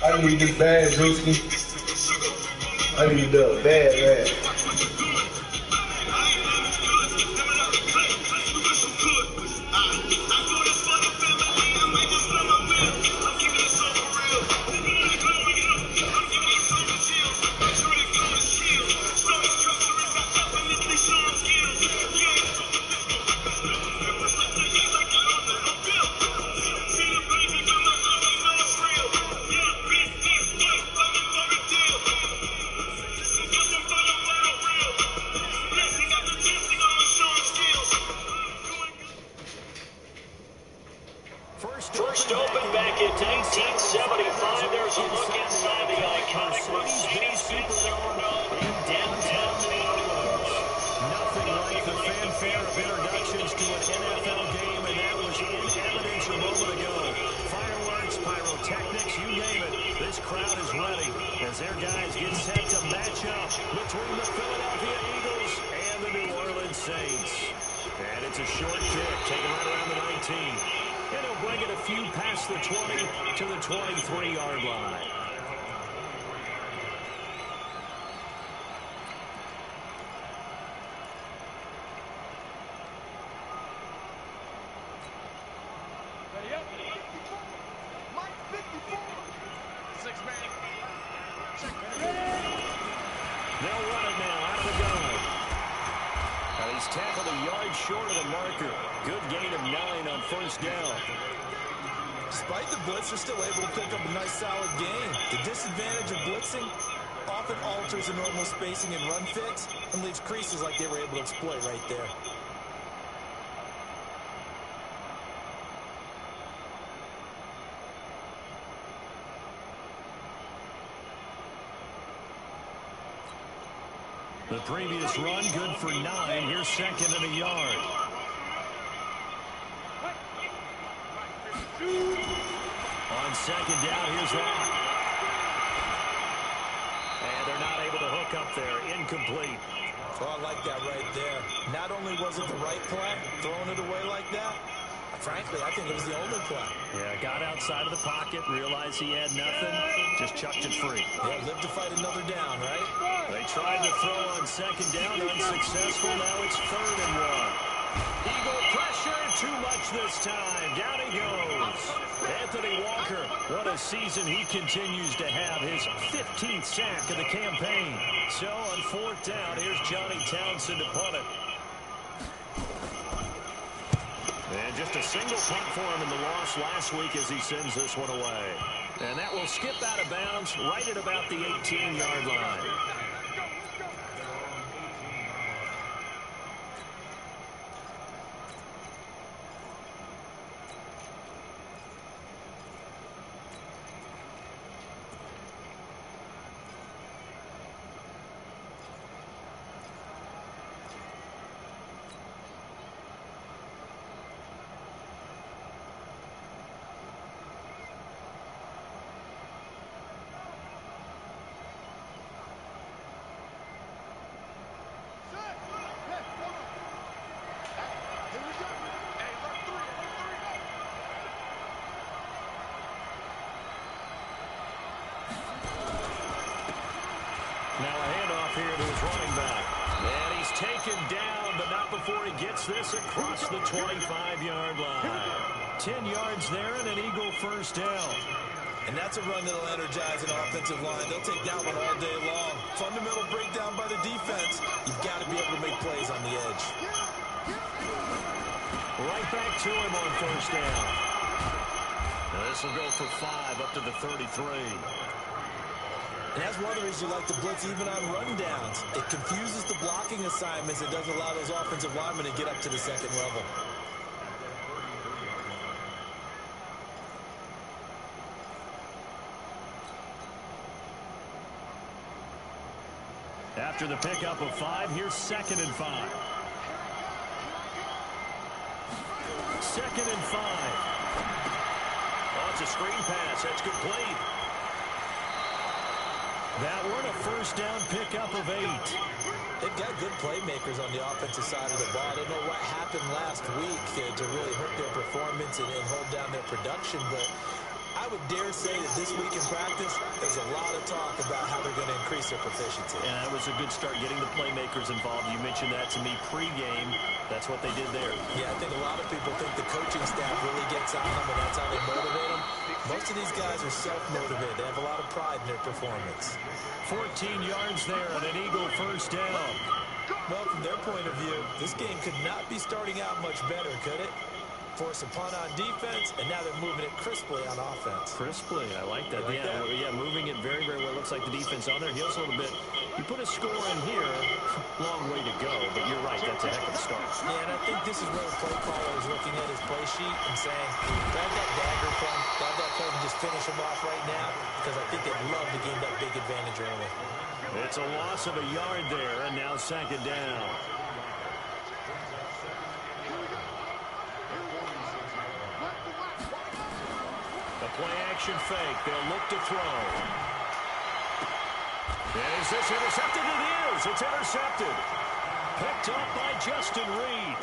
I need this bad, Drewski. I need the bad. First opened back in 1975, there's a look inside the iconic Mercedes-Benz Superdome in downtown New Orleans. Nothing like the fanfare of introductions to an NFL game, and that was in evidence a moment ago. Fireworks, pyrotechnics, you name it. This crowd is ready as their guys get set to match up between the Philadelphia Eagles and the New Orleans Saints. And it's a short kick, taken right around the 19. And he'll bring it a few past the 20 to the 23-yard line. They'll run it now out of the gun. Now he's tackled a yard short of the marker. Good gain of 9 on first down. Despite the blitz, they're still able to pick up a nice, solid gain. The disadvantage of blitzing often alters the normal spacing and run fits and leaves creases like they were able to exploit right there. The previous run good for 9. Here's second and a yard. On second down, here's Rock. And they're not able to hook up there. Incomplete. Oh, I like that right there. Not only was it the right play, throwing it away like that, frankly, I think it was the only play. Yeah, got outside of the pocket, realized he had nothing, just chucked it free. Yeah, live to fight another down, right? They tried to throw on second down, unsuccessful. Now it's 3rd and 1. Eagle pressure, too much this time. Down he goes. Anthony Walker, what a season he continues to have. His 15th sack of the campaign. So on 4th down, here's Johnny Townsend to punt it. And just a single punt for him in the loss last week as he sends this one away. And that will skip out of bounds right at about the 18-yard line. Now a handoff here to his running back. And he's taken down, but not before he gets this across the 25-yard line. 10 yards there and an Eagle first down. And that's a run that'll energize an offensive line. They'll take that one all day long. Fundamental breakdown by the defense. You've got to be able to make plays on the edge. Right back to him on first down. Now this will go for 5 up to the 33. And that's one of the reasons you like to blitz even on rundowns. It confuses the blocking assignments. It doesn't allow those offensive linemen to get up to the second level. After the pickup of 5, here's 2nd and 5. 2nd and 5. Oh, it's a screen pass. That's complete. That one a first down pickup of 8. They've got good playmakers on the offensive side of the ball. I don't know what happened last week to really hurt their performance and hold down their production, but I would dare say that this week in practice, there's a lot of talk about how they're going to increase their proficiency. And that was a good start, getting the playmakers involved. You mentioned that to me pregame. That's what they did there. Yeah, I think a lot of people think the coaching staff really gets on them, and that's how they motivate them. Most of these guys are self-motivated. They have a lot of pride in their performance. 14 yards there and an Eagle first down. Well, from their point of view, this game could not be starting out much better, could it? Force a punt on defense, and now they're moving it crisply on offense. Crisply, I like that. Yeah, moving it very, very well. Looks like the defense on their heels a little bit. You put a score in here, long way to go, but you're right, that's a heck of a start. Yeah, and I think this is where the play caller is looking at his play sheet and saying, grab that dagger play, grab that play and just finish him off right now, because I think they'd love to gain that big advantage early. It's a loss of a yard there, and now second down. Play-action fake. They'll look to throw. And is this intercepted? It is. It's intercepted. Picked up by Justin Reed.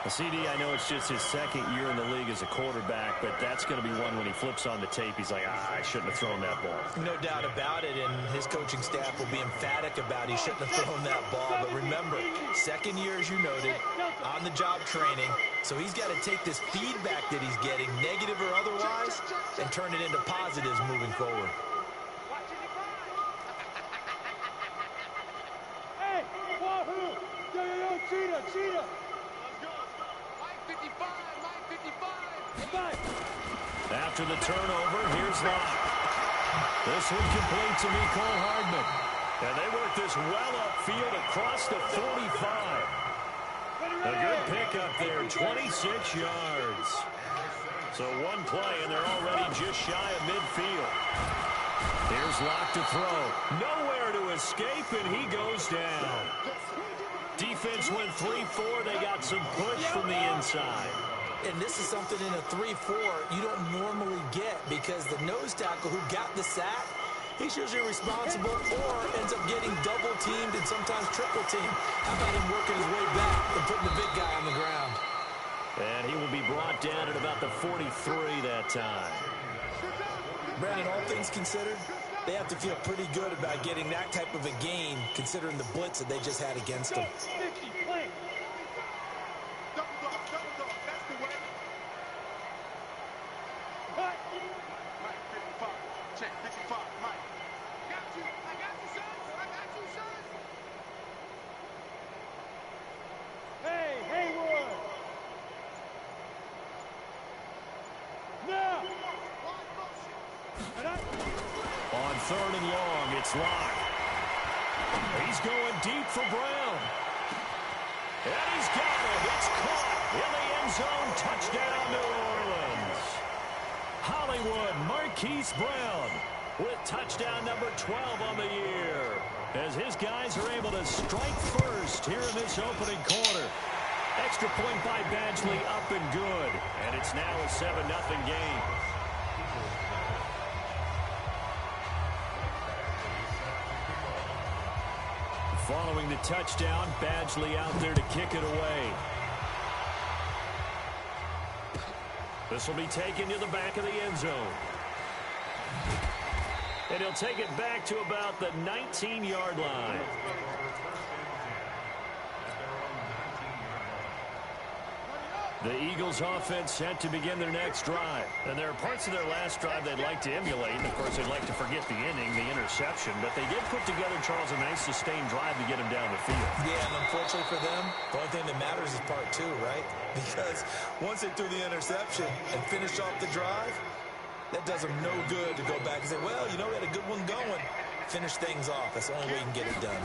CD, I know it's just his second year in the league as a quarterback, but that's going to be one when he flips on the tape. He's like, I shouldn't have thrown that ball. No doubt about it, and his coaching staff will be emphatic about he shouldn't have thrown that ball. But remember, second year, as you noted, on-the-job training, so he's got to take this feedback that he's getting, negative or otherwise, and turn it into positives moving forward. Hey, wahoo! Yo, cheetah! After the turnover, here's Locke. This one complete to Mecole Hardman. And they work this well upfield across the 45. A good pickup there, 26 yards. So one play, and they're already just shy of midfield. Here's Locke to throw. Nowhere to escape, and he goes down. Defense went 3-4. They got some push from the inside. And this is something in a 3-4 you don't normally get, because the nose tackle who got the sack, he's usually responsible or ends up getting double-teamed and sometimes triple-teamed. How about him working his way back and putting the big guy on the ground? And he will be brought down at about the 43 that time. Brandon, all things considered, they have to feel pretty good about getting that type of a gain, considering the blitz that they just had against them. On third and long, it's Locke. He's going deep for Brown. And he's got it. It's caught in the end zone. Touchdown, New Orleans. Hollywood Marquise Brown with touchdown number 12 on the year, as his guys are able to strike first here in this opening quarter. Extra point by Badgley, up and good. And it's now a 7-0 game. Following the touchdown, Badgley out there to kick it away. This will be taken to the back of the end zone. And he'll take it back to about the 19-yard line. The Eagles offense set to begin their next drive. And there are parts of their last drive they'd like to emulate. And, of course, they'd like to forget the inning, the interception. But they did put together, Charles, a nice sustained drive to get him down the field. Yeah, and unfortunately for them, the only thing that matters is part two, right? Because once they threw the interception and finished off the drive, that does them no good to go back and say, well, you know, we had a good one going. Finish things off. That's the only way you can get it done.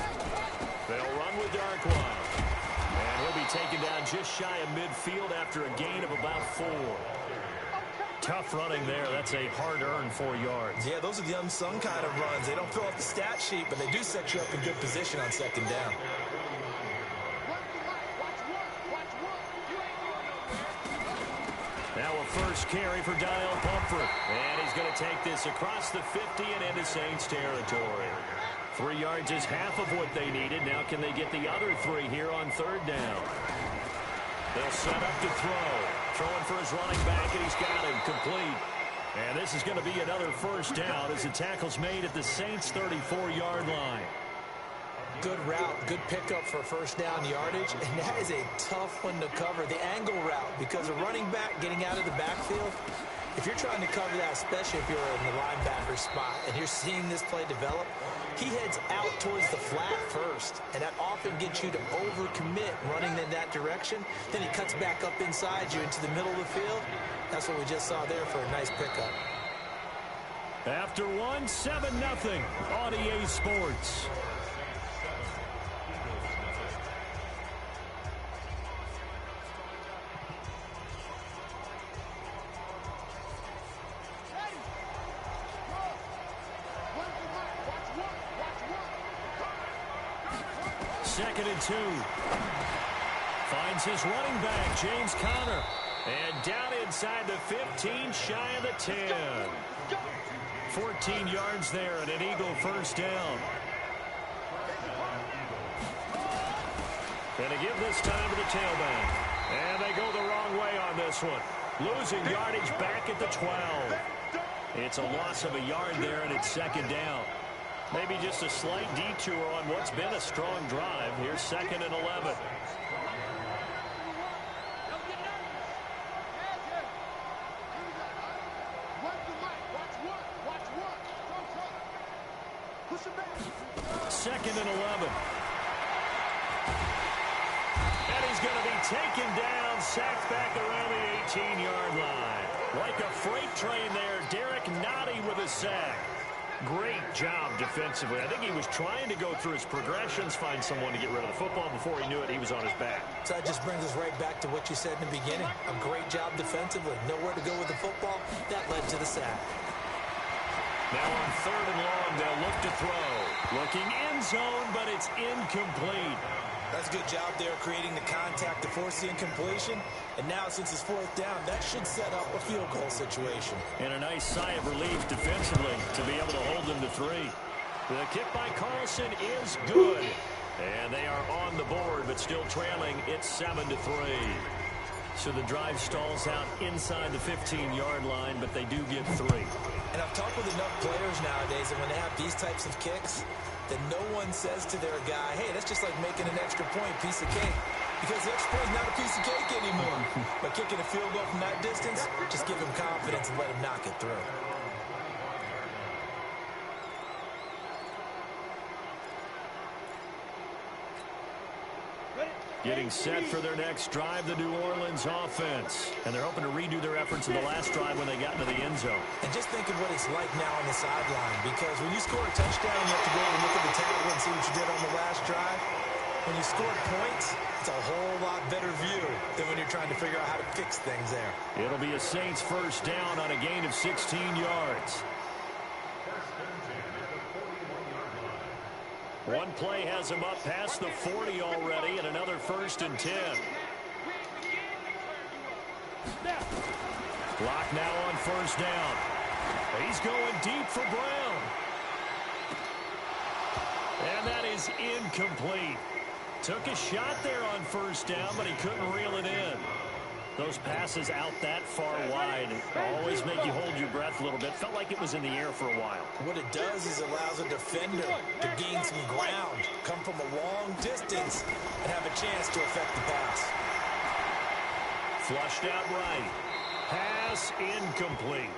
They'll run with Darkwan. And he'll be taken down just shy of midfield after a gain of about 4. Tough running there. That's a hard-earned 4 yards. Yeah, those are the unsung kind of runs. They don't fill out the stat sheet, but they do set you up in good position on second down. Now a first carry for Donnell Pumphrey. And he's going to take this across the 50 and into Saints territory. 3 yards is half of what they needed. Now can they get the other 3 here on third down? They'll set up to throw. Throwing for his running back, and he's got him complete. And this is going to be another first down as the tackle's made at the Saints' 34-yard line. Good route, good pickup for first down yardage, and that is a tough one to cover, the angle route, because a running back getting out of the backfield, if you're trying to cover that, especially if you're in the linebacker spot, and you're seeing this play develop, he heads out towards the flat first, and that often gets you to overcommit running in that direction. Then he cuts back up inside you into the middle of the field. That's what we just saw there for a nice pickup. After one, 7-0 on EA Sports. Second and 2. Finds his running back, James Conner. And down inside the 15, shy of the 10. 14 yards there and an Eagle first down. Gonna give this time to the tailback. And they go the wrong way on this one. Losing yardage back at the 12. It's a loss of a yard there, and it's second down. Maybe just a slight detour on what's been a strong drive. Here's second and 11. Second and 11. And he's going to be taken down, sacked back around the 18-yard line. Like a freight train there, Derek Nottie with a sack. Great job defensively. I think he was trying to go through his progressions, find someone to get rid of the football. Before he knew it, he was on his back. So that just brings us right back to what you said in the beginning. A great job defensively. Nowhere to go with the football. That led to the sack. Now on third and long, they'll look to throw. Looking end zone, but it's incomplete. That's a good job there creating the contact to force the incompletion. And now since it's fourth down, that should set up a field goal situation. And a nice sigh of relief defensively to be able to hold them to 3. The kick by Carlson is good. And they are on the board, but still trailing. It's 7-3. So the drive stalls out inside the 15-yard line, but they do get 3. And I've talked with enough players nowadays that when they have these types of kicks, that no one says to their guy, hey, that's just like making an extra point, piece of cake. Because the extra point is not a piece of cake anymore. But kicking a field goal from that distance, just give him confidence and let him knock it through. Getting set for their next drive, the New Orleans offense. And they're hoping to redo their efforts in the last drive when they got into the end zone. And just think of what it's like now on the sideline. Because when you score a touchdown, you have to go and look at the table and see what you did on the last drive. When you score points, it's a whole lot better view than when you're trying to figure out how to fix things there. It'll be a Saints first down on a gain of 16 yards. One play has him up past the 40 already, and another first and 10. Clock now on first down. He's going deep for Brown. And that is incomplete. Took a shot there on first down, but he couldn't reel it in. Those passes out that far wide always make you hold your breath a little bit. Felt like it was in the air for a while. What it does is it allows a defender to gain some ground, come from a long distance, and have a chance to affect the pass. Flushed out right. Pass incomplete.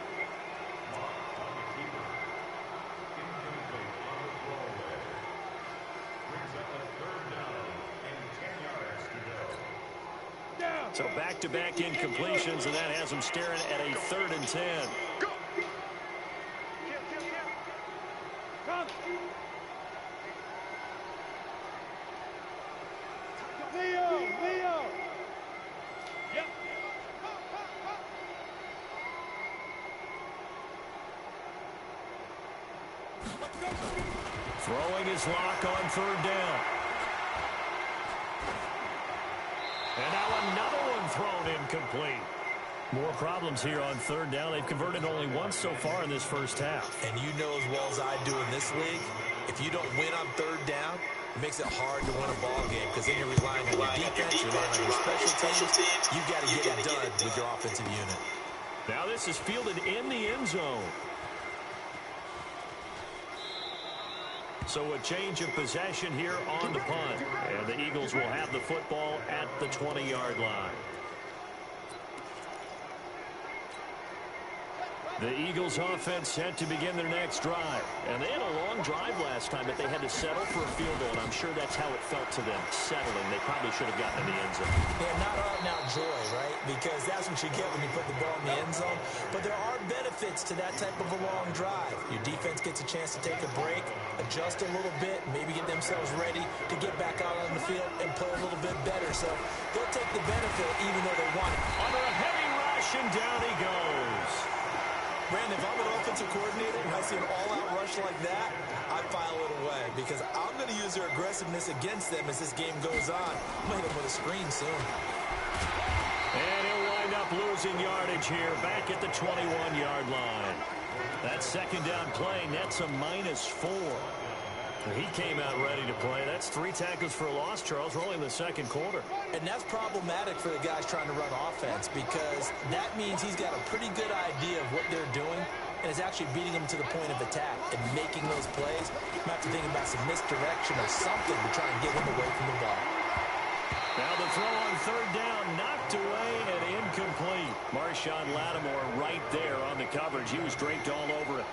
So back-to-back incompletions, and that has them staring at a 3rd and 10. Leo. Yep. Throwing his lock on 3rd down. And now another one thrown incomplete. More problems here on 3rd down. They've converted only once so far in this first half. And you know as well as I do in this league, if you don't win on 3rd down, it makes it hard to win a ball game because then you're relying on your defense, you're relying on your special teams. You've got to get it done with your offensive unit. Now this is fielded in the end zone. So a change of possession here on the punt. And the Eagles will have the football at the 20-yard line. The Eagles offense set to begin their next drive. And they had a long drive last time, but they had to settle for a field goal, and I'm sure that's how it felt to them, settling. They probably should have gotten in the end zone. Yeah, not out and out joy, right? Because that's what you get when you put the ball in the end zone. But there are benefits to that type of a long drive. Your defense gets a chance to take a break, adjust a little bit, maybe get themselves ready to get back out on the field and play a little bit better. So they'll take the benefit even though they want it. Under a heavy rush, and down he goes. Brandon, if I'm an offensive coordinator and I see an all-out rush like that, I file it away because I'm going to use their aggressiveness against them as this game goes on. I'm going to hit them with a screen soon. And he'll wind up losing yardage here back at the 21-yard line. That second down play nets a -4. He came out ready to play. That's 3 tackles for a loss, Charles. We're only in the second quarter. And that's problematic for the guys trying to run offense because that means he's got a pretty good idea of what they're doing and is actually beating them to the point of attack and making those plays. You might have to think about some misdirection or something to try and get him away from the ball. Now the throw on third down, knocked away and incomplete. Marshawn Lattimore right there on the coverage. He was draped all over it.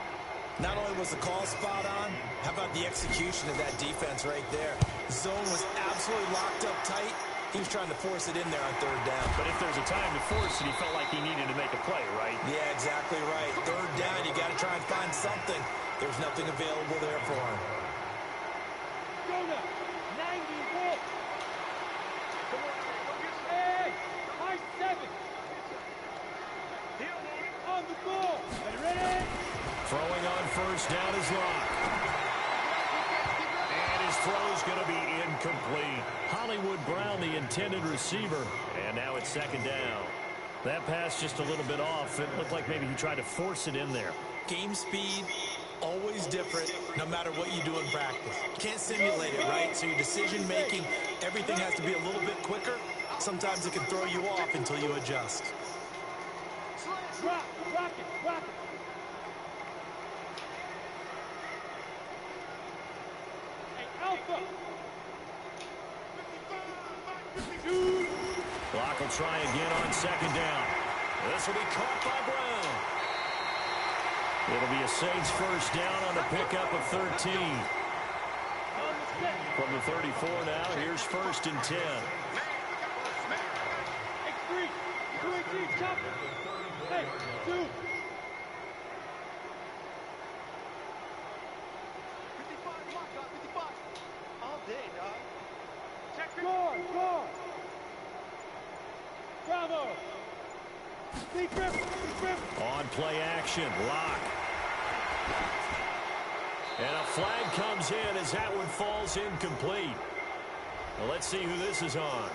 Not only was the call spot on, how about the execution of that defense right there? The zone was absolutely locked up tight. He was trying to force it in there on third down. But if there's a time to force it, he felt like he needed to make a play, right? Yeah, exactly right. Third down, you got to try and find something. There's nothing available there for him. Go now. 91. Hey, high 7. On the ball. Are you ready? Throwing on first down is Locke. And his throw's going to be incomplete. Hollywood Brown, the intended receiver. And now it's second down. That pass just a little bit off. It looked like maybe he tried to force it in there. Game speed, always different, no matter what you do in practice. You can't simulate it, right? So your decision-making, everything has to be a little bit quicker. Sometimes it can throw you off until you adjust. Rock it, rock it. Alpha. Locke will try again on second down. This will be caught by Brown. It'll be a Saints first down on the pickup of 13. From the 34 now, here's first and 10. X3. 218, chopper. Hey, 2. 55. All day, dog. Check. Score. Bravo. Deep grip. On play action, Locke. And a flag comes in as that one falls incomplete. Well, let's see who this is on.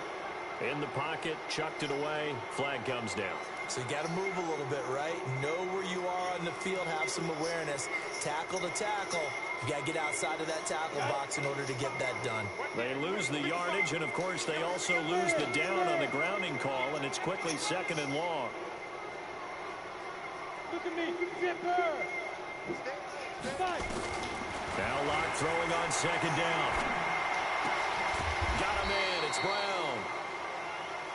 In the pocket, chucked it away, flag comes down. So you got to move a little bit, right? Know where you are on the field, have some awareness. Tackle to tackle. You got to get outside of that tackle box in order to get that done. They lose the yardage, and of course they also lose the down on the grounding call, and it's quickly second and long. Look at me, zipper. Now Locke throwing on second down. Got him in, it's Brown.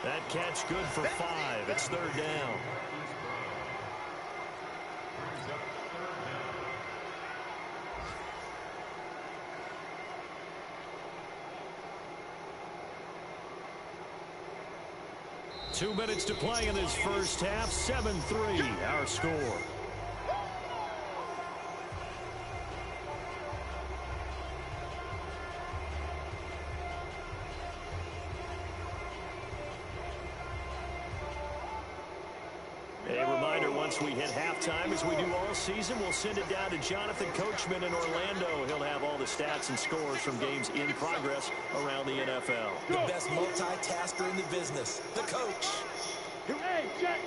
That catch good for 5. It's third down. Two minutes to play in this first half. 7-3, our score. A reminder, once we hit halftime, as we do all season, we'll send it down to Jonathan Coachman in Orlando. He'll have all the stats and scores from games in progress around the NFL. The best multitasker in the business, the coach. Hey, Jack.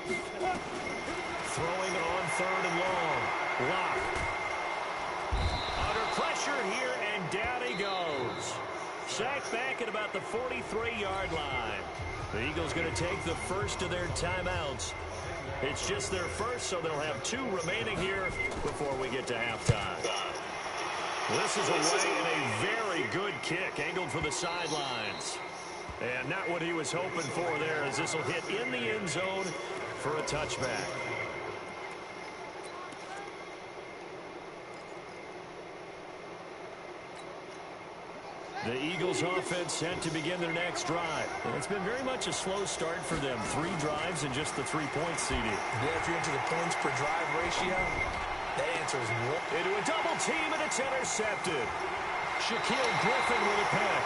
Throwing on third and long. Locke. Under pressure here, and down he goes. Sacked back at about the 43-yard line. The Eagles going to take the first of their timeouts. It's just their first, so they'll have 2 remaining here before we get to halftime. This is away and a very good kick, angled for the sidelines. And not what he was hoping for there, as this will hit in the end zone for a touchback. The Eagles offense set to begin their next drive. And it's been very much a slow start for them. 3 drives and just the 3-point CD. Yeah, if you're into the points per drive ratio, that answer is what? Into a double team, and it's intercepted. Shaquille Griffin with a pick.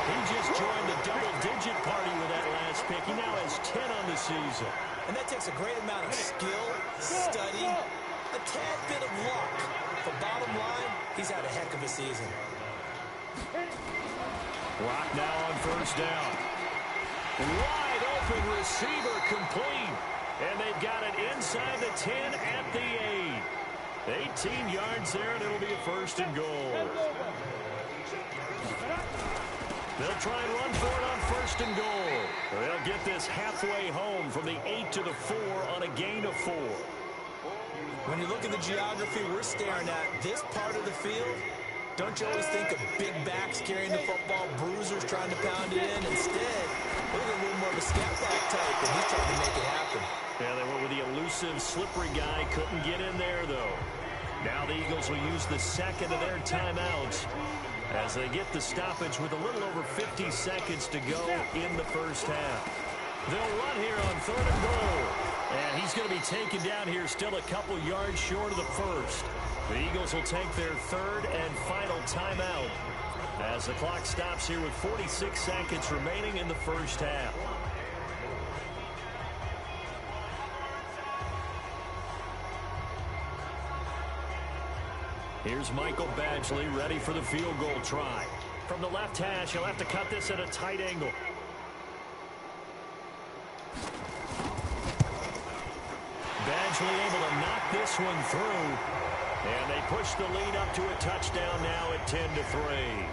He just joined the double-digit party with that last pick. He now has 10 on the season. And that takes a great amount of skill, study, a tad bit of luck. But bottom line, he's had a heck of a season. Block now on first down. Wide open receiver complete. And they've got it inside the 10 at the 8. 18 yards there, and it'll be a first and goal. They'll try and run for it on first and goal. They'll get this halfway home from the 8 to the 4 on a gain of 4. When you look at the geography we're staring at, this part of the field, don't you always think of big backs carrying the football, bruisers trying to pound it in? Instead, look at a little more of a scat back type, and he's trying to make it happen. Yeah, they went with the elusive, slippery guy. Couldn't get in there, though. Now the Eagles will use the second of their timeouts as they get the stoppage with a little over 50 seconds to go in the first half. They'll run here on 3rd and goal. And he's going to be taken down here still a couple yards short of the first. The Eagles will take their 3rd and final timeout as the clock stops here with 46 seconds remaining in the first half. Here's Michael Badgley ready for the field goal try. From the left hash, he'll have to cut this at a tight angle. Badgley able to knock this one through. And they push the lead up to a touchdown now at 10-3.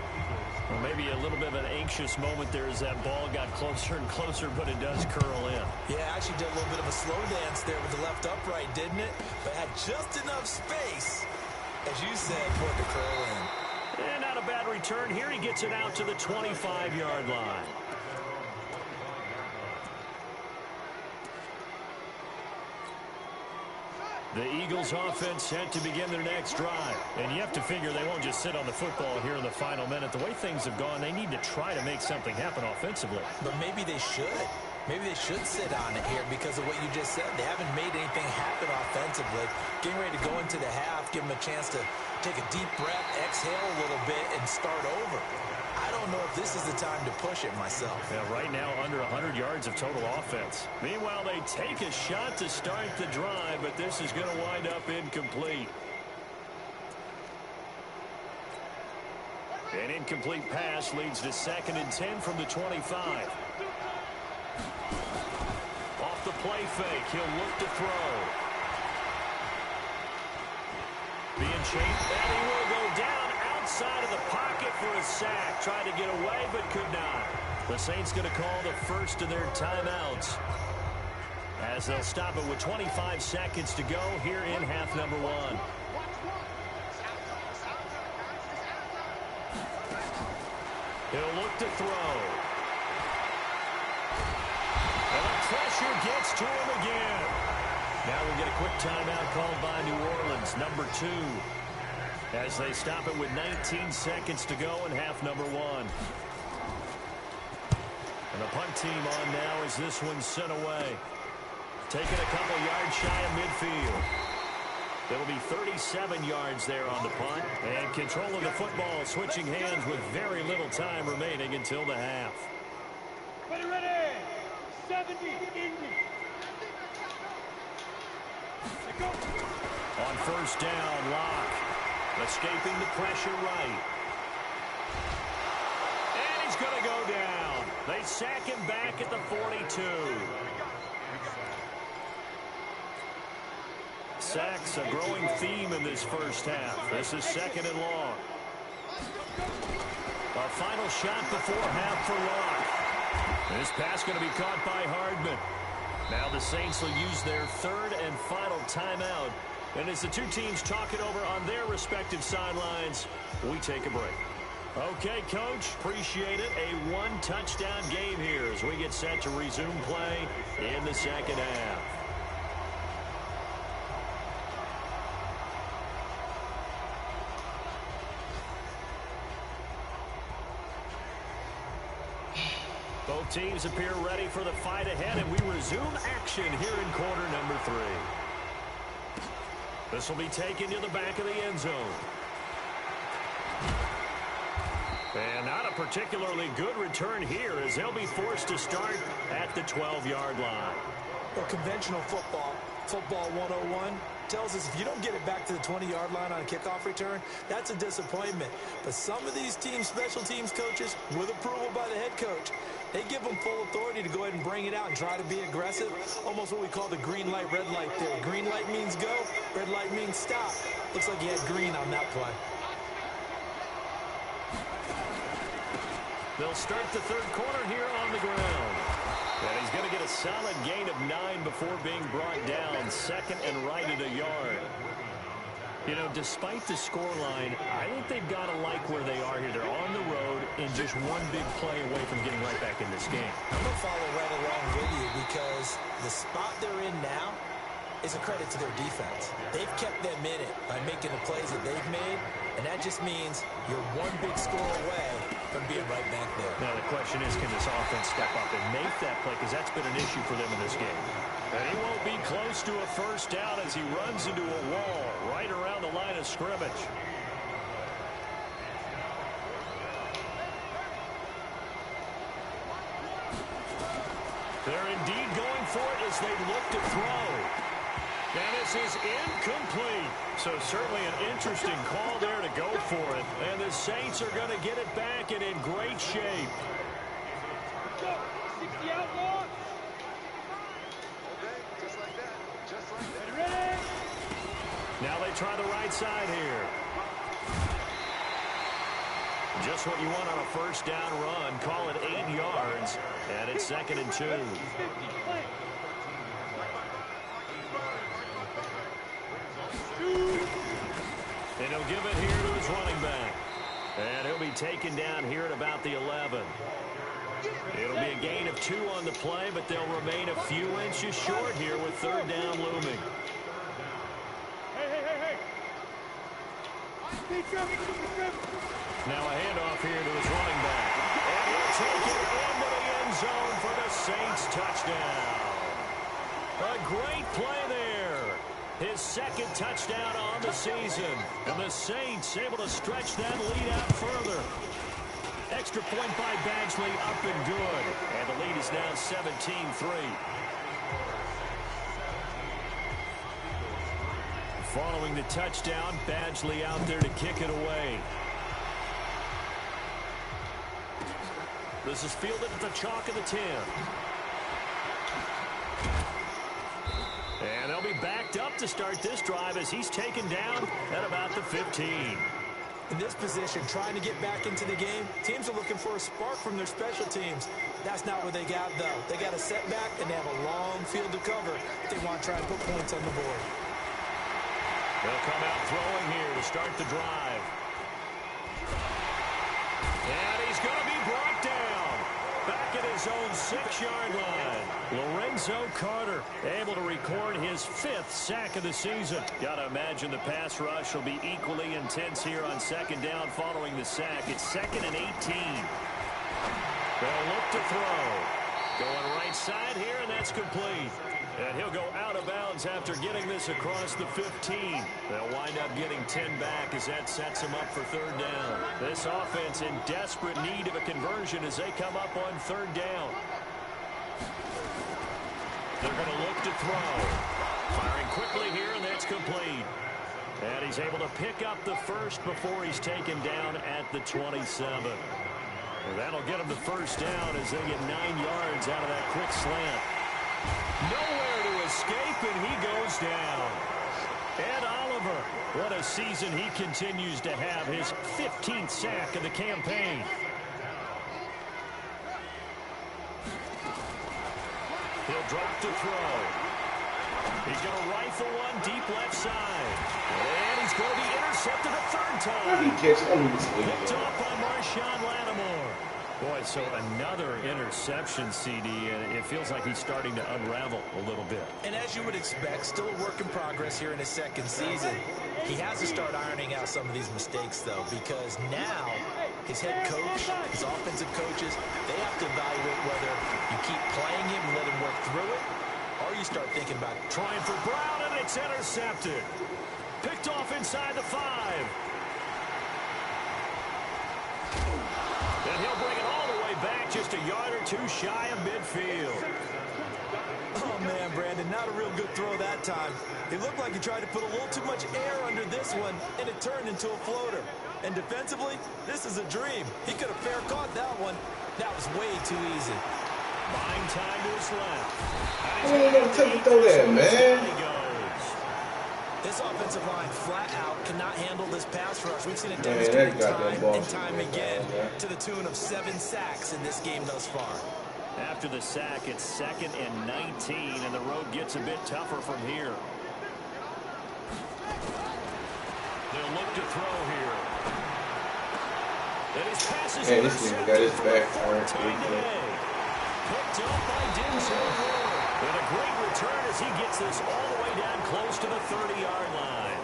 Well, maybe a little bit of an anxious moment there as that ball got closer and closer, but it does curl in. Yeah, actually did a little bit of a slow dance there with the left upright, didn't it? But had just enough space, as you said, for it to curl in. And not a bad return. Here he gets it out to the 25-yard line. The Eagles offense set to begin their next drive. And you have to figure they won't just sit on the football here in the final minute. The way things have gone, they need to try to make something happen offensively. But maybe they should. Maybe they should sit on it here because of what you just said. They haven't made anything happen offensively. Getting ready to go into the half, give them a chance to take a deep breath, exhale a little bit, and start over. I don't know if this is the time to push it myself. Yeah, right now under 100 yards of total offense. Meanwhile, they take a shot to start the drive, but this is going to wind up incomplete. An incomplete pass leads to 2nd and 10 from the 25. Off the play fake, he'll look to throw. Being chased, and he will go down outside of the pocket for a sack. Tried to get away, but could not. The Saints going to call the first of their timeouts as they'll stop it with 25 seconds to go here in half number 1. He'll look to throw. And the pressure gets to him again. Now we'll get a quick timeout called by New Orleans, number 2. As they stop it with 19 seconds to go in half number 1. And the punt team on now as this one's sent away. Taking a couple yards shy of midfield. It'll be 37 yards there on the punt. And controlling the football, switching hands with very little time remaining until the half. Ready, 70, Indy. On first down, Locke. Escaping the pressure right. And he's going to go down. They sack him back at the 42. Sacks a growing theme in this first half. This is 2nd and long. A final shot before half for Locke. This pass going to be caught by Hardman. Now the Saints will use their third and final timeout. And as the two teams talk it over on their respective sidelines, we take a break. Okay, Coach, appreciate it. A one-touchdown game here as we get set to resume play in the second half. Both teams appear ready for the fight ahead, and we resume action here in quarter number 3. This will be taken to the back of the end zone. And not a particularly good return here as they'll be forced to start at the 12-yard line. Well, conventional football 101, tells us if you don't get it back to the 20-yard line on a kickoff return, that's a disappointment. But some of these teams, special teams coaches, with approval by the head coach, they give them full authority to go ahead and bring it out and try to be aggressive, almost what we call the green light, red light theory. Green light means go, red light means stop. Looks like he had green on that play. They'll start the third quarter here on the ground. And he's going to get a solid gain of 9 before being brought down, second and right at a yard. You know, despite the scoreline, I think they've got to like where they are here. They're on the road and just one big play away from getting right back in this game. I'm going to follow right along with you because the spot they're in now is a credit to their defense. They've kept them in it by making the plays that they've made, and that just means you're one big score away from being right back there. Now the question is, can this offense step up and make that play? Because that's been an issue for them in this game. And he won't be close to a first down as he runs into a wall right around the line of scrimmage. They're indeed going for it as they look to throw. And this is incomplete. So certainly an interesting call there to go for it. And the Saints are going to get it back and in great shape. 60 outlaw. Okay, just like that. Just like that. Ready? Now they try the right side here. Just what you want on a first down run. Call it 8 yards. And it's second and 2. And he'll give it here to his running back. And he'll be taken down here at about the 11. It'll be a gain of 2 on the play, but they'll remain a few inches short here with third down looming. Hey. Now a handoff here to his running back. And he'll take it into the end zone for the Saints touchdown. A great play there. His second touchdown on the season. And the Saints able to stretch that lead out further. Extra point by Badgley, up and good. And the lead is now 17-3. Following the touchdown, Badgley out there to kick it away. This is fielded at the chalk of the 10. And they'll be backed up to start this drive as he's taken down at about the 15. In this position, trying to get back into the game, teams are looking for a spark from their special teams. That's not what they got, though. They got a setback, and they have a long field to cover if they want to try and put points on the board. They'll come out throwing here to start the drive. And he's going to be brought down. Back at his own 6-yard line. Lorenzo Carter able to record his 5th sack of the season. Got to imagine the pass rush will be equally intense here on second down following the sack. It's 2nd and 18. They'll look to throw. Going right side here, and that's complete. And he'll go out of bounds after getting this across the 15. They'll wind up getting 10 back as that sets him up for third down. This offense in desperate need of a conversion as they come up on third down. They're going to look to throw. Firing quickly here, and that's complete. And he's able to pick up the first before he's taken down at the 27. Well, that'll get him the first down as they get 9 yards out of that quick slant. Nowhere to escape, and he goes down. Ed Oliver, what a season he continues to have, his 15th sack of the campaign. He'll They'll drop to throw. He's going to rifle one deep left side. And he's going to be intercepted a third time. Picked off by Marshawn Lattimore. Boy, so another interception, CD, and it feels like he's starting to unravel a little bit. And as you would expect, still a work in progress here in his second season. He has to start ironing out some of these mistakes, though, because now his head coach, his offensive coaches, they have to evaluate whether you keep playing him and let him work through it, or you start thinking about trying for Brown, and it's intercepted. Picked off inside the 5. And he'll bring it all the way back, just a yard or two shy of midfield. Oh, man, Brandon, not a real good throw that time. It looked like he tried to put a little too much air under this one, and it turned into a floater. And defensively, this is a dream. He could have fair caught that one. That was way too easy. Buying time to his left. I ain't gonna take it through that, man. This offensive line flat out cannot handle this pass rush. We've seen it demonstrated time and time again to the tune of 7 sacks in this game thus far. After the sack, it's 2nd and 19, and the road gets a bit tougher from here. They'll look to throw here. And his pass is this nigga got his back turned. Picked up by Denzel Ward. And a great return as he gets this all the way down close to the 30-yard line.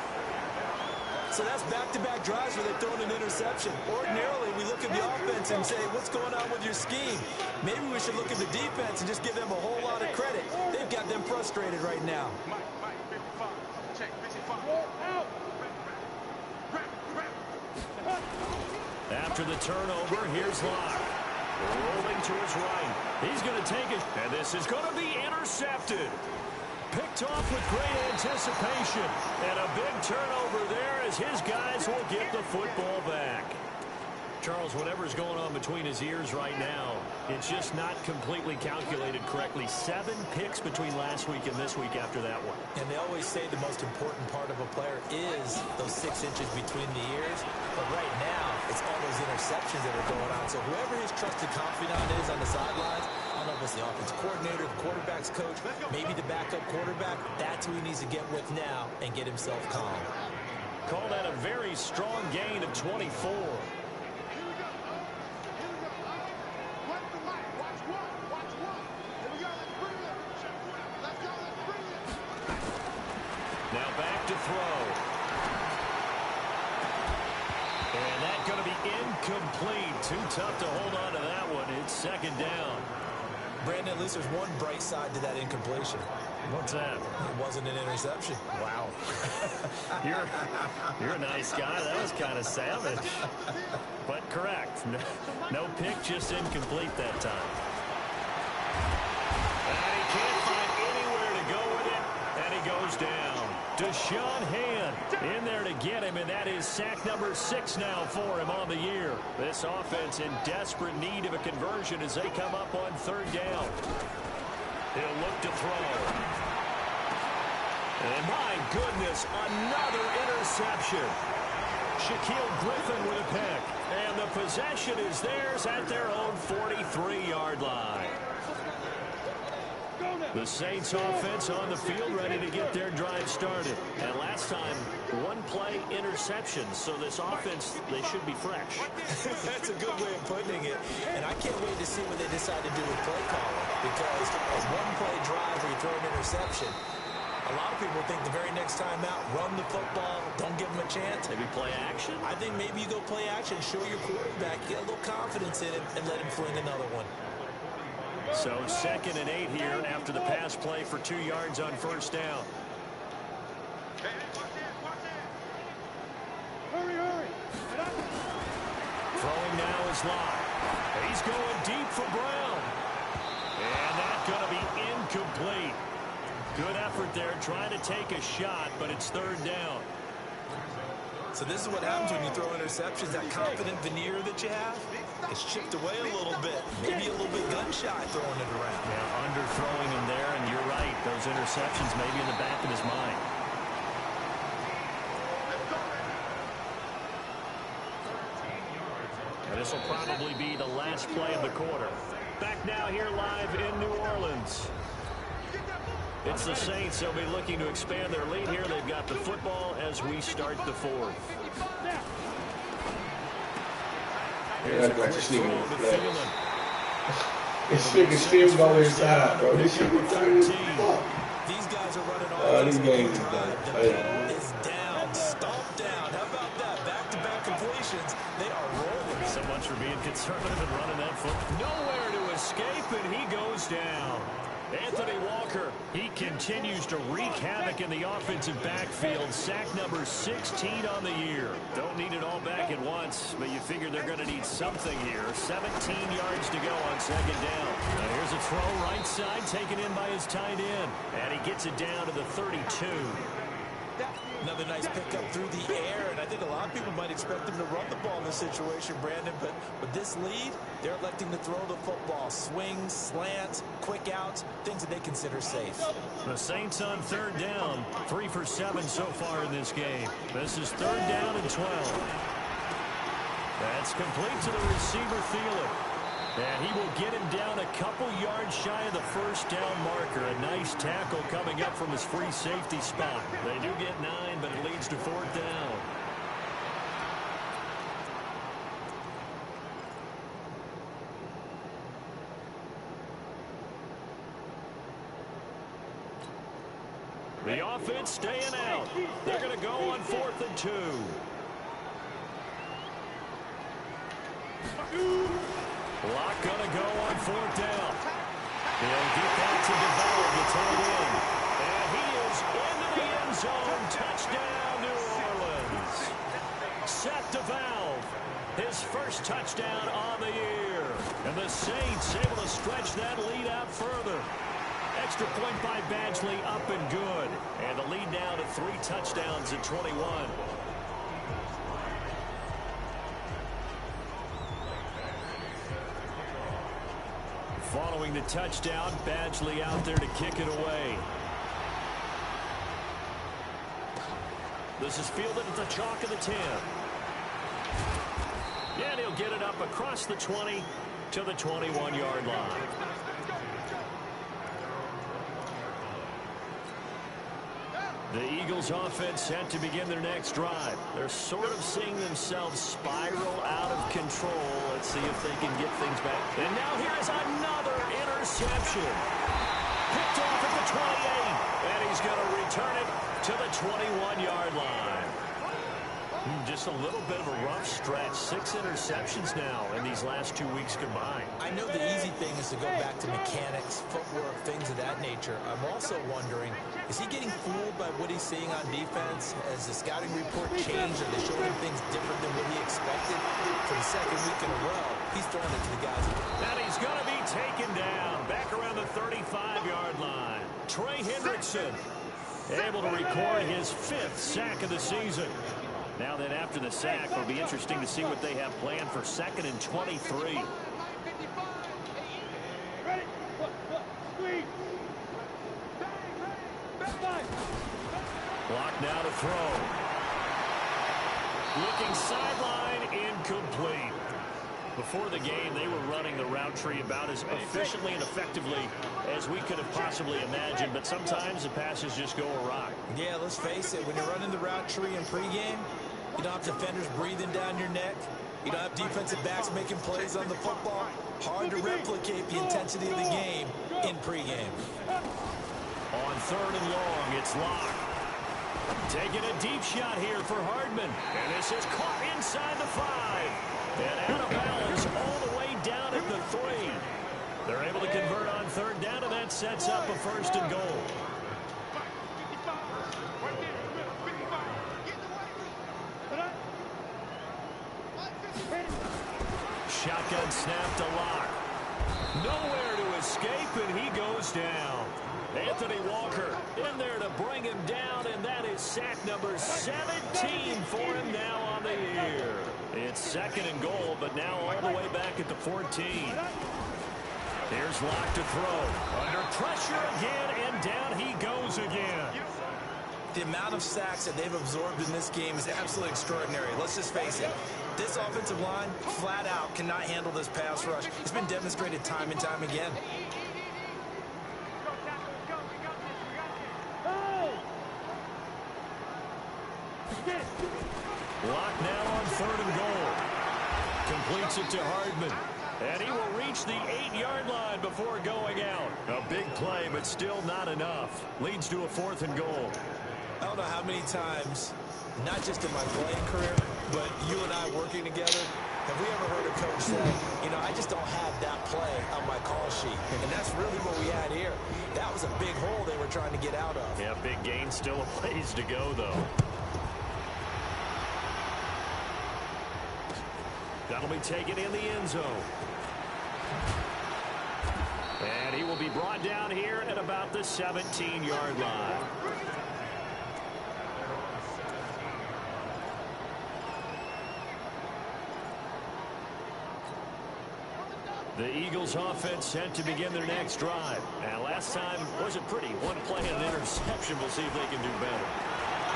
So that's back-to-back drives where they've thrown an interception. Ordinarily, we look at the offense and say, what's going on with your scheme? Maybe we should look at the defense and just give them a whole lot of credit. They've got them frustrated right now. After the turnover, here's Locke. Rolling to his right. He's going to take it, and this is going to be intercepted. Picked off with great anticipation, and a big turnover there as his guys will get the football back. Charles, whatever's going on between his ears right now, it's just not completely calculated correctly. 7 picks between last week and this week after that one. And they always say the most important part of a player is those 6 inches between the ears. But right now, it's all those interceptions that are going on. So whoever his trusted confidant is on the sidelines, I don't know if it's the offensive coordinator, the quarterback's coach, maybe the backup quarterback, that's who he needs to get with now and get himself calm. Call that a very strong gain of 24. Now back to throw. And that's going to be incomplete. Too tough to hold on to that one. It's 2nd down. Brandon, at least there's one bright side to that incompletion. What's that? It wasn't an interception. Wow. You're a nice guy. That was kind of savage. But correct. No pick, just incomplete that time. And he can't find anywhere to go with it. And he goes down. Deshaun Hand in there to get him, and that is sack number 6 now for him on the year. This offense in desperate need of a conversion as they come up on 3rd down. He'll look to throw. And my goodness, another interception. Shaquille Griffin with a pick. And the possession is theirs at their own 43-yard line. The Saints offense on the field ready to get their drive started. And last time, 1-play interception. So this offense, they should be fresh. That's a good way of putting it. And I can't wait to see what they decide to do with play calling. Because a 1-play drive where you throw an interception, a lot of people think the very next time out, run the football, don't give them a chance. Maybe play action? I think maybe you go play action, show your quarterback, get a little confidence in him, and let him fling another one. So 2nd and 8 here after the pass play for 2 yards on 1st down. Throwing now is Locke. He's going deep for Brown. And that's going to be incomplete. Good effort there trying to take a shot, but it's 3rd down. So this is what happens when you throw interceptions. That confident veneer that you have, it's chipped away a little bit. Maybe a little bit gun-shy throwing it around. Yeah, underthrowing him there, and you're right. Those interceptions may be in the back of his mind. And this will probably be the last play of the quarter. Back now here live in New Orleans. It's the Saints. They'll be looking to expand their lead here. They've got the football as we start the fourth. Yeah, I got this nigga in the flash. This nigga still go inside, bro. This shit retarded as fuck. These guys are running all These games is done. The ball is down, stomped down. How about that? Back-to-back completions. They are rolling. So much for being conservative and running that foot. Nowhere to escape, and he goes down. Anthony Walker, he continues to wreak havoc in the offensive backfield. Sack number 16 on the year. Don't need it all back at once, but you figure they're going to need something here. 17 yards to go on second down. Now here's a throw right side, taken in by his tight end. And he gets it down to the 32. Another nice pickup through the air, and I think a lot of people might expect him to run the ball in this situation, Brandon, but with this lead, they're electing to throw the football. Swings, slants, quick outs, things that they consider safe. The Saints on third down, 3 for 7 so far in this game. This is third down and 12. That's complete to the receiver, Thielen. And he will get him down a couple yards shy of the first down marker. A nice tackle coming up from his free safety spot. They do get 9, but it leads to fourth down. The offense staying out. They're going to go on 4th and 2. Lock going to go on 4th down. He'll get that to DeValve to turn in. And he is into the end zone. Touchdown, New Orleans. Seth DeValve, his first touchdown on the year. And the Saints able to stretch that lead out further. Extra point by Badgley, up and good. And the lead now to 3 touchdowns at 21. Following the touchdown, Badgley out there to kick it away. This is fielded at the chalk of the 10. And he'll get it up across the 20 to the 21-yard line. The Eagles offense set to begin their next drive. They're sort of seeing themselves spiral out of control. Let's see if they can get things back. And now here is another interception. Picked off at the 28. And he's going to return it to the 21-yard line. Just a little bit of a rough stretch. 6 interceptions now in these last 2 weeks combined. I know the easy thing is to go back to mechanics, footwork, things of that nature. I'm also wondering, is he getting fooled by what he's seeing on defense? Has the scouting report changed? Are they showing him things different than what he expected? For the second week in a row, he's throwing it to the guys. And he's going to be taken down back around the 35-yard line. Trey Hendrickson able to record his 5th sack of the season. Now then, after the sack, it'll be interesting to see what they have planned for 2nd and 23. Block now to throw. Looking sideline, incomplete. Before the game, they were running the route tree about as efficiently and effectively as we could have possibly imagined, but sometimes the passes just go awry. Yeah, let's face it, when you're running the route tree in pregame, you don't have defenders breathing down your neck. You don't have defensive backs making plays on the football. Hard to replicate the intensity of the game in pregame. On 3rd and long, it's Locke. Taking a deep shot here for Hardman. And this is caught inside the 5. And out of bounds all the way down at the 3. They're able to convert on 3rd down, and that sets up a 1st and goal. Shotgun snap to Locke. Nowhere to escape, and he goes down. Anthony Walker in there to bring him down, and that is sack number 17 for him now on the year. It's 2nd and goal, but now all the way back at the 14. Here's Locke to throw. Under pressure again, and down he goes again. The amount of sacks that they've absorbed in this game is absolutely extraordinary. Let's just face it. This offensive line, flat out, cannot handle this pass rush. It's been demonstrated time and time again. Lock now on 3rd and goal. Completes it to Hardman. And he will reach the 8-yard line before going out. A big play, but still not enough. Leads to a 4th and goal. I don't know how many times, not just in my playing career, but you and I working together, have we ever heard a coach say, you know, I just don't have that play on my call sheet. And that's really what we had here. That was a big hole they were trying to get out of. Yeah, big gain, still a ways to go, though. That'll be taken in the end zone. And he will be brought down here at about the 17-yard line. The Eagles offense set to begin their next drive. And last time wasn't pretty. One play and an interception. We'll see if they can do better.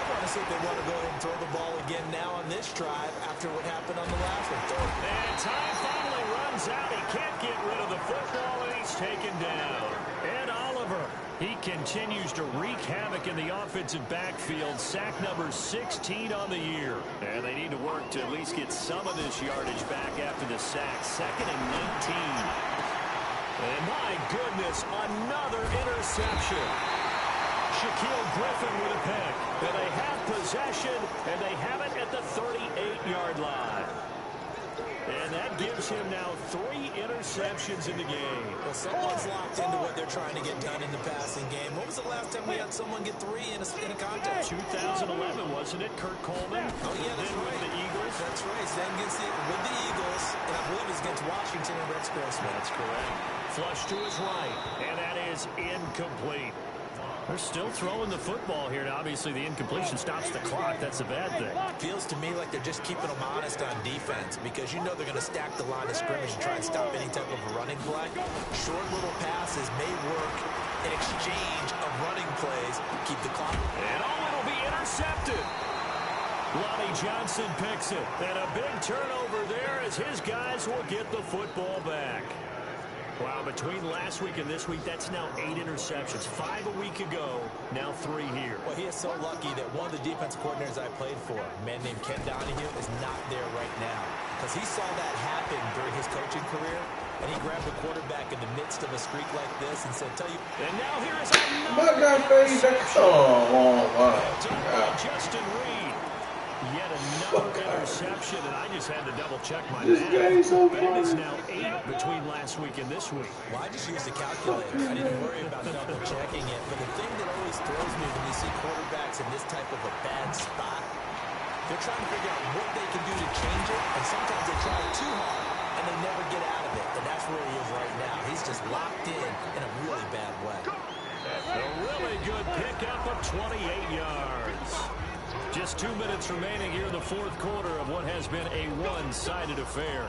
I want to see if they want to go ahead and throw the ball again now on this drive after what happened on the last one. And time finally runs out. He can't get rid of the football, and he's taken down. And Oliver, he continues to wreak havoc in the offensive backfield. Sack number 16 on the year. And they need to work to at least get some of this yardage back after the sack. 2nd and 19. And my goodness, another interception. Shaquille Griffin with a pick. And they have possession, and they have it at the 38-yard line. And that gives him now 3 interceptions in the game. Well, someone's locked into what they're trying to get done in the passing game. When was the last time we had someone get 3 in a contest? 2011, wasn't it? Kurt Coleman. Oh, yeah, that's right. With the Eagles. That's right. Then with the Eagles, and I believe it's against Washington and Rex Grossman. That's correct. Flush to his right, and that is incomplete. They're still throwing the football here. Now, obviously, the incompletion stops the clock. That's a bad thing. Feels to me like they're just keeping them honest on defense because you know they're going to stack the line of scrimmage and try and stop any type of a running play. Short little passes may work in exchange of running plays. Keep the clock. And it'll be intercepted. Lonnie Johnson picks it. And a big turnover there as his guys will get the football back. Wow, between last week and this week, that's now 8 interceptions. 5 a week ago, now 3 here. Well, he is so lucky that one of the defense coordinators I played for, a man named Ken Donahue, is not there right now. Because he saw that happen during his coaching career, and he grabbed the quarterback in the midst of a streak like this and said, tell you. And now here is another interception. Justin Reed. Yet another interception, and I just had to double-check my math. And it's now 8 between last week and this week. Well, I just used a calculator. I didn't worry about double-checking it. But the thing that always throws me when you see quarterbacks in this type of a bad spot, they're trying to figure out what they can do to change it, and sometimes they try too hard, and they never get out of it. And that's where he is right now. He's just locked in a really bad way. A really good pickup of 28 yards. Just 2 minutes remaining here in the 4th quarter of what has been a one-sided affair.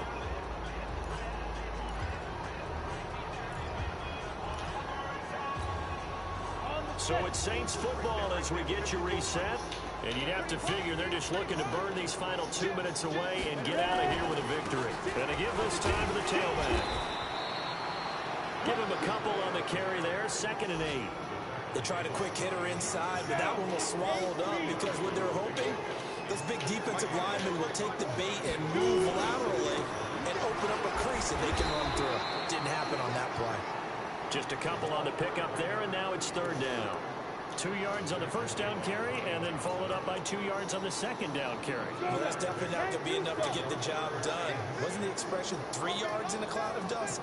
So it's Saints football as we get you reset. And you'd have to figure they're just looking to burn these final 2 minutes away and get out of here with a victory. And to give this time to the tailback. Give him a couple on the carry there. 2nd and 8. They tried a quick hitter inside, but that one was swallowed up because what they're hoping, those big defensive linemen will take the bait and move laterally and open up a crease that they can run through. Didn't happen on that play. Just a couple on the pickup there, and now it's 3rd down. 2 yards on the first down carry, and then followed up by 2 yards on the second down carry. Well, that's definitely not going to be enough to get the job done. Wasn't the expression 3 yards in a cloud of dust?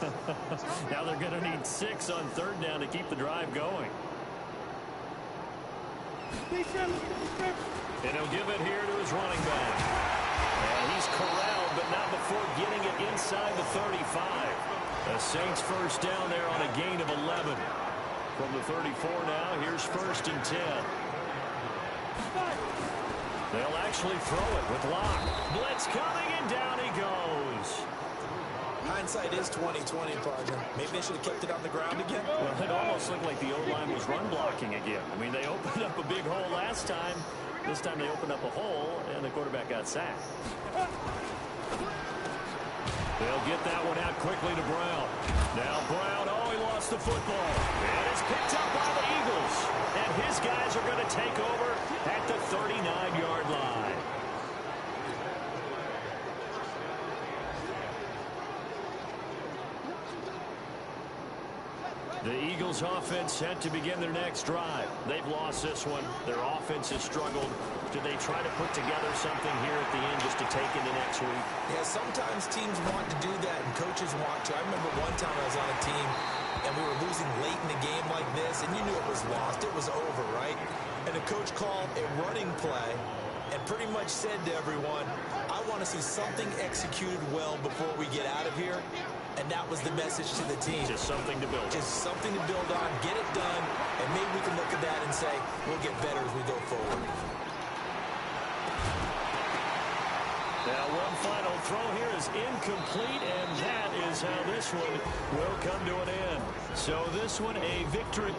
Now they're going to need 6 on 3rd down to keep the drive going. And he'll give it here to his running back. And he's corralled, but not before getting it inside the 35. The Saints first down there on a gain of 11. From the 34 now, here's 1st and 10. They'll actually throw it with Locke. Blitz coming, and down he goes. Hindsight is 20/20, partner. Maybe they should have kept it on the ground again. Well, it almost looked like the O-line was run blocking again. I mean, they opened up a big hole last time. This time they opened up a hole, and the quarterback got sacked. They'll get that one out quickly to Brown. Now Brown, he lost the football. And it's picked up by the Eagles. And his guys are going to take over at the 39-yard line. Eagles offense set to begin their next drive. They've lost this one. Their offense has struggled. Do they try to put together something here at the end just to take into next week? Yeah, sometimes teams want to do that and coaches want to. I remember one time I was on a team and we were losing late in the game like this, and you knew it was lost. It was over, right? And the coach called a running play and pretty much said to everyone, I want to see something executed well before we get out of here. And that was the message to the team. Just something to build on. Just something to build on, get it done, and maybe we can look at that and say, we'll get better as we go forward. Now one final throw here is incomplete, and that is how this one will come to an end. So this one a victory.